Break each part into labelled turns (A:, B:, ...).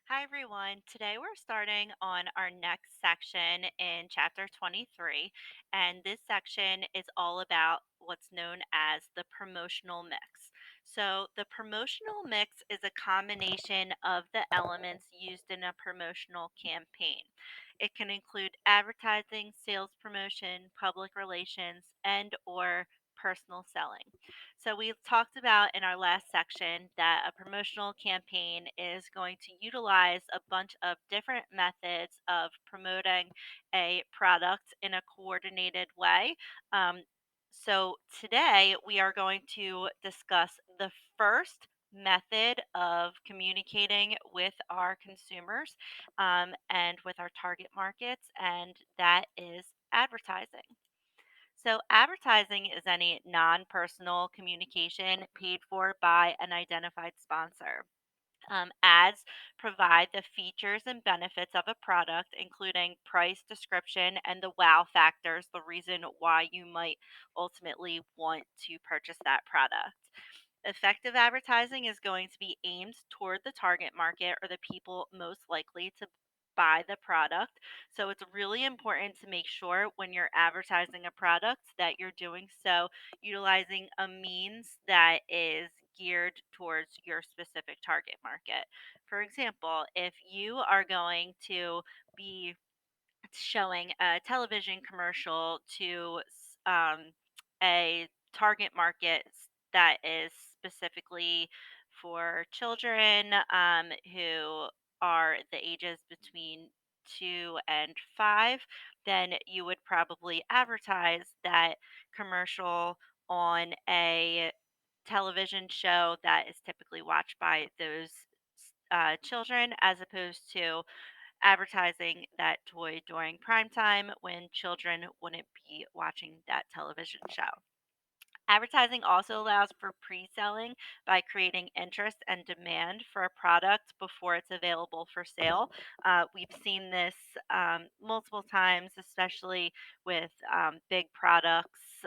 A: Hi, everyone. Today we're starting on our next section in chapter 23, and this section is all about what's known as the promotional mix. So, the promotional mix is a combination of the elements used in a promotional campaign. It can include advertising, sales promotion, public relations, and or personal selling. So we talked about in our last section that a promotional campaign is going to utilize a bunch of different methods of promoting a product in a coordinated way. Um, so today we are going to discuss the first method of communicating with our consumers and with our target markets, and that is advertising. So, advertising is any non personal communication paid for by an identified sponsor. Ads provide the features and benefits of a product, including price, description, and the wow factors, the reason why you might ultimately want to purchase that product. Effective advertising is going to be aimed toward the target market or the people most likely to buy the product. So it's really important to make sure when you're advertising a product that you're doing so utilizing a means that is geared towards your specific target market. For example, if you are going to be showing a television commercial to a target market that is specifically for children who are the ages between 2 and 5, then you would probably advertise that commercial on a television show that is typically watched by those children as opposed to advertising that toy during prime time when children wouldn't be watching that television show. Advertising also allows for pre selling by creating interest and demand for a product before it's available for sale. We've seen this multiple times, especially with big products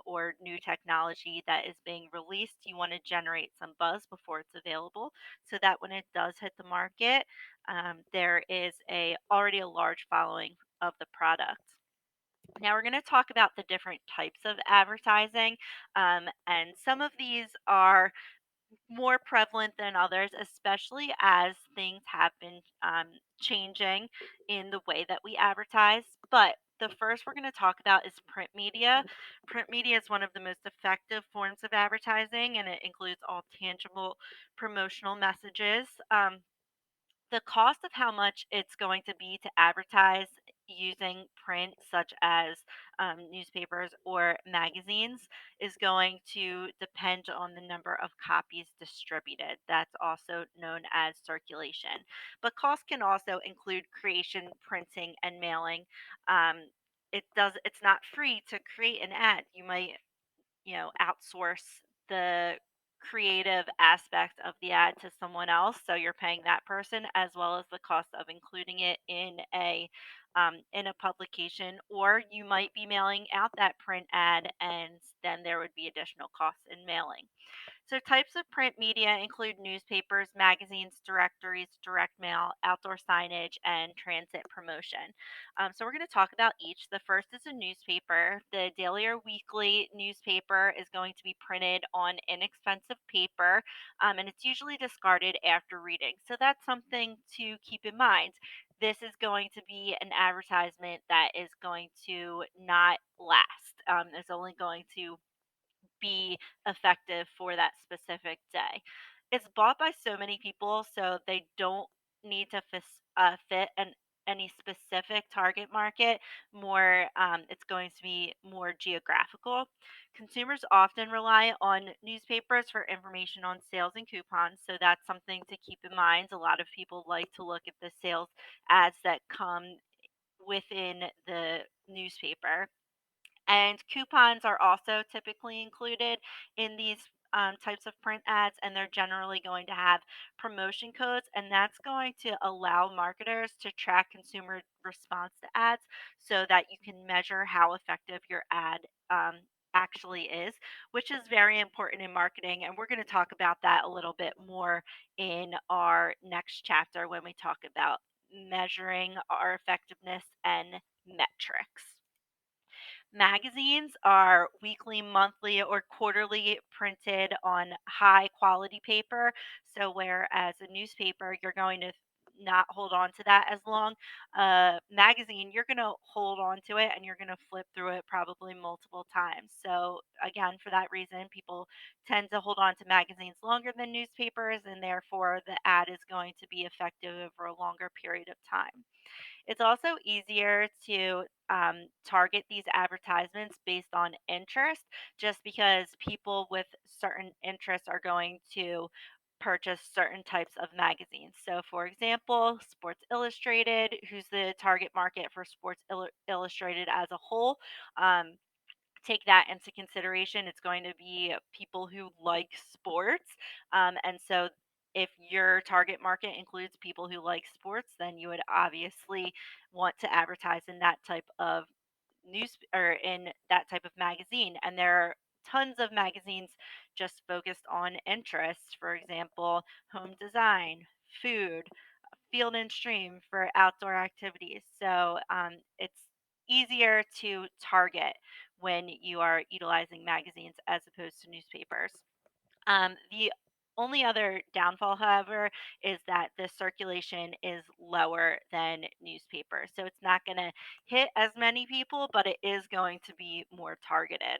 A: or new technology that is being released. You want to generate some buzz before it's available so that when it does hit the market, there is already a large following of the product. Now we're going to talk about the different types of advertising, and some of these are more prevalent than others, especially as things have been changing in the way that we advertise. But the first we're going to talk about is print media. Print media is one of the most effective forms of advertising, and it includes all tangible promotional messages. The cost of how much it's going to be to advertise using print, such as newspapers or magazines, is going to depend on the number of copies distributed. That's also known as circulation. But cost can also include creation, printing, and mailing. Um, it's not free to create an ad. You might outsource the creative aspect of the ad to someone else. So you're paying that person as well as the cost of including it in a publication, or you might be mailing out that print ad, and then there would be additional costs in mailing. So, types of print media include newspapers, magazines, directories, direct mail, outdoor signage, and transit promotion. So, we're going to talk about each. The first is a newspaper. The daily or weekly newspaper is going to be printed on inexpensive paper, and it's usually discarded after reading. So, that's something to keep in mind. This is going to be an advertisement that is going to not last. It's only going to be effective for that specific day. It's bought by so many people, so they don't need to fit any specific target market. It's going to be more geographical. Consumers often rely on newspapers for information on sales and coupons, so that's something to keep in mind. A lot of people like to look at the sales ads that come within the newspaper, and coupons are also typically included in these types of print ads, and they're generally going to have promotion codes, and that's going to allow marketers to track consumer response to ads so that you can measure how effective your ad actually is, which is very important in marketing. And we're going to talk about that a little bit more in our next chapter when we talk about measuring our effectiveness and metrics. Magazines are weekly, monthly, or quarterly printed on high quality paper. So, whereas a newspaper, you're going to not hold on to that as long. Magazine, you're going to hold on to it and you're going to flip through it probably multiple times. So, again, for that reason, people tend to hold on to magazines longer than newspapers, and therefore the ad is going to be effective over a longer period of time. It's also easier to target these advertisements based on interest, just because people with certain interests are going to purchase certain types of magazines. So, for example, Sports Illustrated, who's the target market for Illustrated as a whole, um, take that into consideration. It's going to be people who like sports. And so, if your target market includes people who like sports, then you would obviously want to advertise in that type of news or in that type of magazine. And there are tons of magazines just focused on interests. For example, home design, food, field and stream for outdoor activities. So it's easier to target when you are utilizing magazines as opposed to newspapers. The only other downfall, however, is that the circulation is lower than newspapers. So it's not going to hit as many people, but it is going to be more targeted.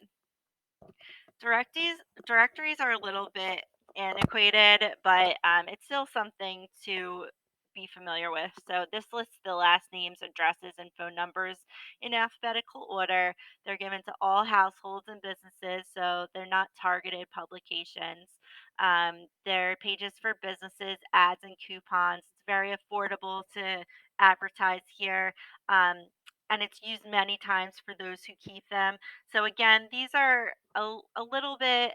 A: Directories directories are a little bit antiquated, but it's still something to be familiar with. So this lists the last names, addresses, and phone numbers in alphabetical order. They're given to all households and businesses, so they're not targeted publications. They're pages for businesses, ads, and coupons. It's very affordable to advertise here. Um, and it's used many times for those who keep them. So again, these are a little bit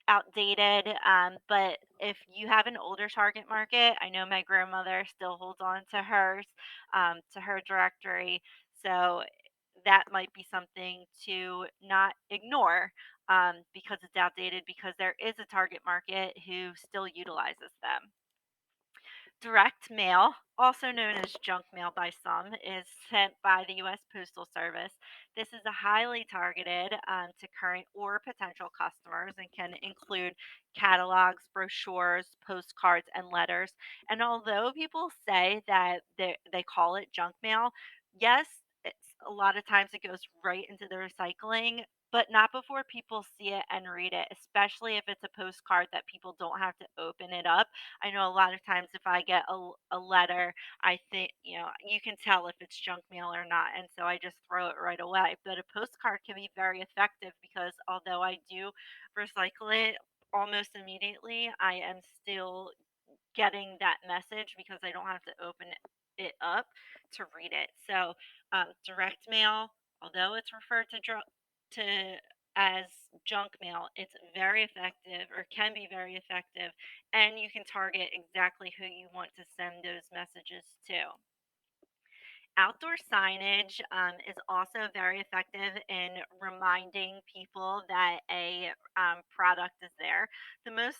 A: outdated, but if you have an older target market, I know my grandmother still holds on to her directory. So that might be something to not ignore because it's outdated, because there is a target market who still utilizes them. Direct mail, also known as junk mail by some, is sent by the U.S. Postal Service. This is a highly targeted to current or potential customers and can include catalogs, brochures, postcards, and letters. And although people say that they call it junk mail, yes, a lot of times it goes right into the recycling, but not before people see it and read it, especially if it's a postcard that people don't have to open it up. I know a lot of times if I get a letter, I think, you can tell if it's junk mail or not. And so I just throw it right away. But a postcard can be very effective because although I do recycle it almost immediately, I am still getting that message because I don't have to open it up to read it. So, direct mail, although it's referred to as junk mail, it's very effective or can be very effective, and you can target exactly who you want to send those messages to. Outdoor signage is also very effective in reminding people that a product is there. The most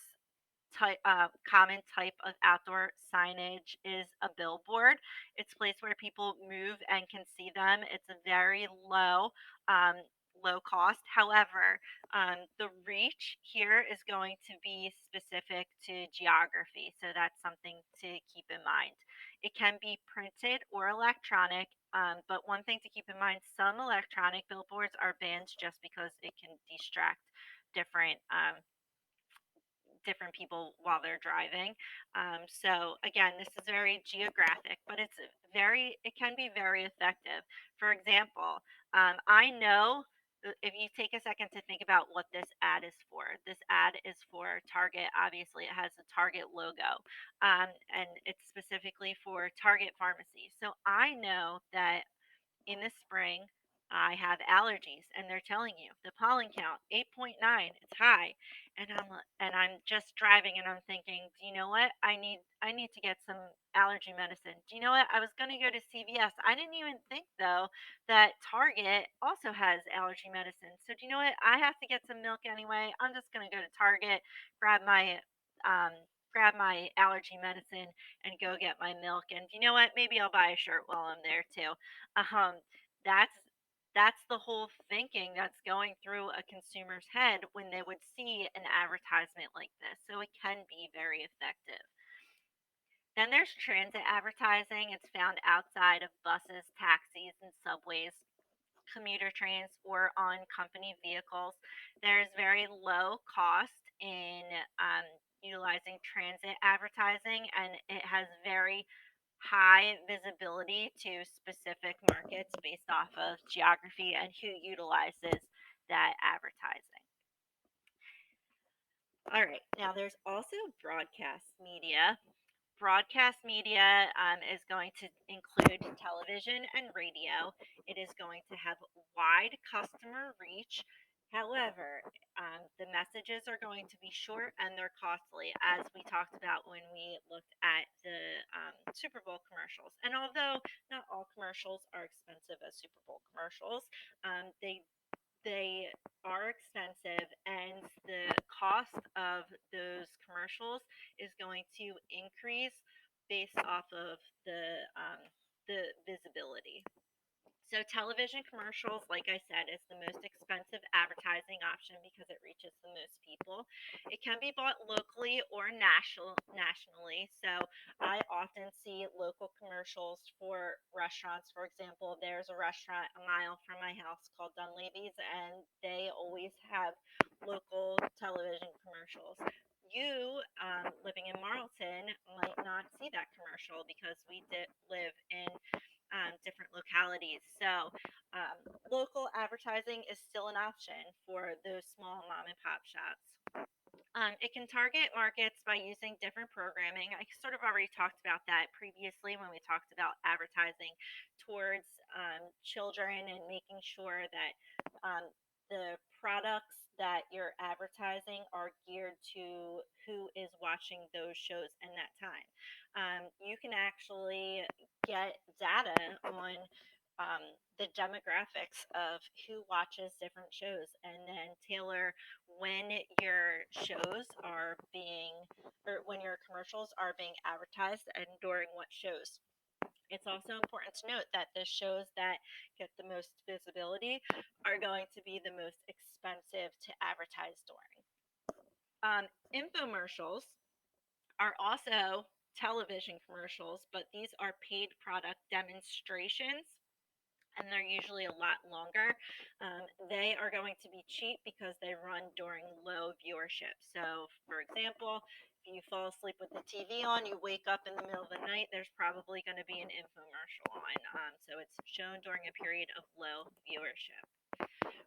A: common type of outdoor signage is a billboard. It's a place where people move and can see them. It's a very um, low cost. However, the reach here is going to be specific to geography, so that's something to keep in mind. It can be printed or electronic. But one thing to keep in mind, some electronic billboards are banned just because it can distract different different people while they're driving. So again, this is very geographic, but it can be very effective. For example, I know if you take a second to think about what this ad is for, this ad is for Target. Obviously, it has a Target logo, and it's specifically for Target Pharmacy. So I know that in the spring, I have allergies, and they're telling you the pollen count 8.9, it's high, and I'm just driving, and I'm thinking, do you know what? I need to get some allergy medicine. Do you know what? I was going to go to CVS. I didn't even think though that Target also has allergy medicine. So do you know what? I have to get some milk anyway. I'm just going to go to Target, grab my um grab my allergy medicine and go get my milk. And you know what? Maybe I'll buy a shirt while I'm there too. Um, that's that's the whole thinking that's going through a consumer's head when they would see an advertisement like this. So it can be very effective. Then there's transit advertising. It's found outside of buses, taxis, and subways, commuter trains, or on company vehicles. There's very low cost in utilizing transit advertising, and it has very high visibility to specific markets based off of geography and who utilizes that advertising. All right, now there's also broadcast media. Broadcast media is going to include television and radio. It is going to have wide customer reach. However, the messages are going to be short and they're costly, as we talked about when we looked at the Super Bowl commercials. And although not all commercials are expensive as Super Bowl commercials, they are expensive, and the cost of those commercials is going to increase based off of the visibility. So, television commercials, like I said, is the most expensive advertising option because it reaches the most people. It can be bought locally or nationally. So, I often see local commercials for restaurants. For example, there's a restaurant a mile from my house called Dunleavy's, and they always have local television commercials. You, living in Marlton, might not see that commercial because we did live in different localities. So, local advertising is still an option for those small mom and pop shops. It can target markets by using different programming. I sort of already talked about that previously when we talked about advertising towards children and making sure that um, the products that you're advertising are geared to who is watching those shows in that time. You can actually get data on the demographics of who watches different shows and then tailor when your shows are being or when your commercials are being advertised and during what shows. It's also important to note that the shows that get the most visibility are going to be the most expensive to advertise during. Infomercials are also television commercials, but these are paid product demonstrations and they're usually a lot longer. They are going to be cheap because they run during low viewership. So, for example, if you fall asleep with the TV on, you wake up in the middle of the night, there's probably going to be an infomercial on. So, it's shown during a period of low viewership.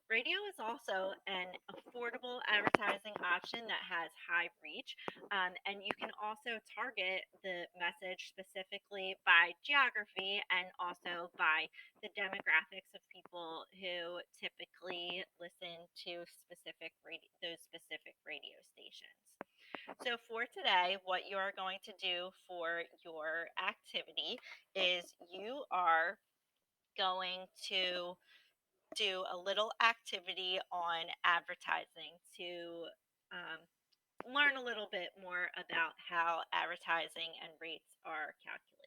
A: Radio is also an affordable advertising option that has high reach, and you can also target the message specifically by geography and also by the demographics of people who typically listen to those specific radio stations. So for today, what you are going to do for your activity is you are going to do a little activity on advertising to learn a little bit more about how advertising and rates are calculated.